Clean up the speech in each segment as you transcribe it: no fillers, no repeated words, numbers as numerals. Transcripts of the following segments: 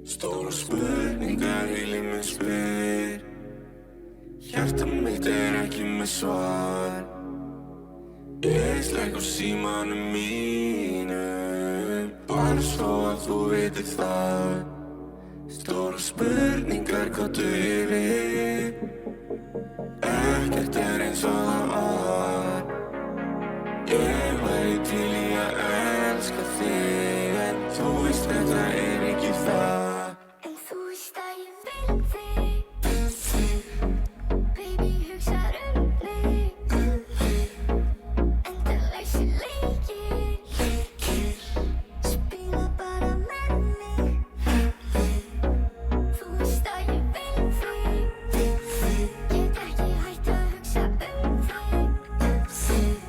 Stóra spurningar heilinn minn spyr. Hjarta mitt ekki með svar. Ég slekk á símanum mínum, bara svo að þú vitir það. Stóra spurningar komdu yfir. Ekkert eins og það var. Ég væri til í að elska þig, en þú veist þetta ekki það. En þú veist að ég vil þig. Baby, hugsar mig. Endalausir leikir. Spila bara með mig. Þú veist að ég vil þig. Get ekki hætt að hugsa þig.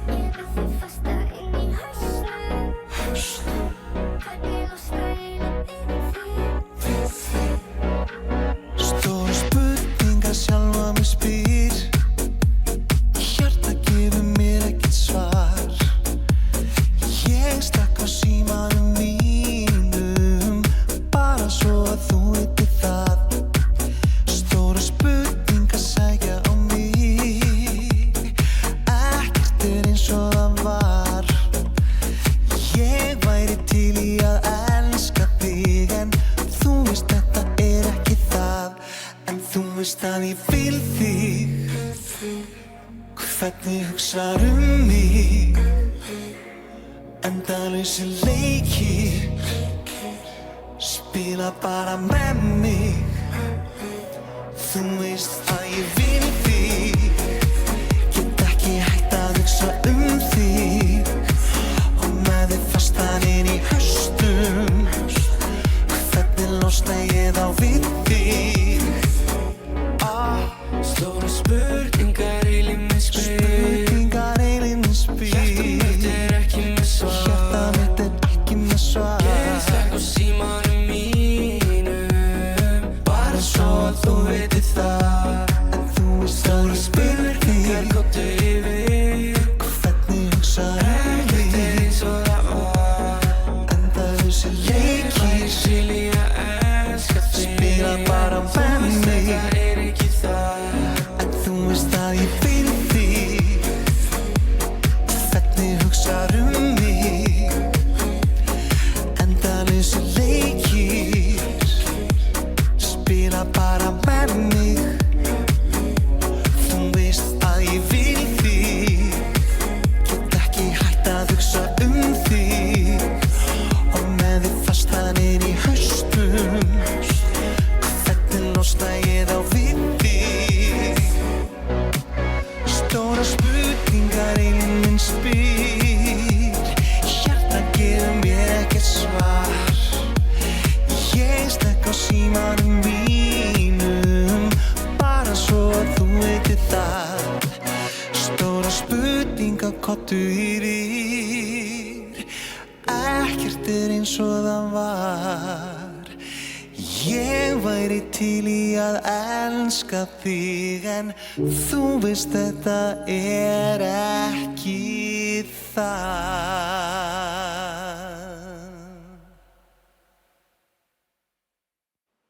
Ég með þig fasta inn í hausnum. Hvernig losna ég við þig? Stóra spurningar sjálfa mig spyr. Hjarta gefur mér ekkert svar. Ég slekk á símanum mínum, bara svo að þú vitir það. Stóra spurningar sækja á mig. Ekkert eins og það var. Ég væri til í að elska þig, en þú veist þetta ekki það. En þú veist að ég vil þig. Hvernig hugsar mig? Endalausir leikir. Spila bara með mig. Þú veist að ég vil þig. Get ekki hætt að hugsa þig. Og með þig fastan inn í haustum. Hvernig losna ég þá við þig? Stóra spurningar heilinn minn spyr. Spurningar heilinn minn spyr. Hjarta mitt ekki með svar. Hjarta mitt ekki með svar. Ég slekk á símanum mínum, bara svo að þú vitir það. En þú veist að Stóra ég vil spurningar þig. komdu yfir. Hvernig hugsar Ekkert mig? eins og það var. Endalausir Ég leikir. væri til í að elska þig, Spila bara en þú með veist mig. þetta ekki það. En þú veist að ég vil þig. Hvernig hugsar mig? Endalausir leikir. Spila bara með mig. Þú veist að ég vil þig. Get ekki hætt að hugsa þig. Og með þig fastan inn í haustum. Hvernig losna ég þá við þig? Stóra spurningar heilinn minn spyr. Hjarta gefur mér ekkert svar. Ég slekk á símanum mínum, bara svo að þú vitir það. Stóra spurningar komdu yfir. Ekkert eins og það var. Ég væri til í að elska þig, en þú veist þetta ekki það.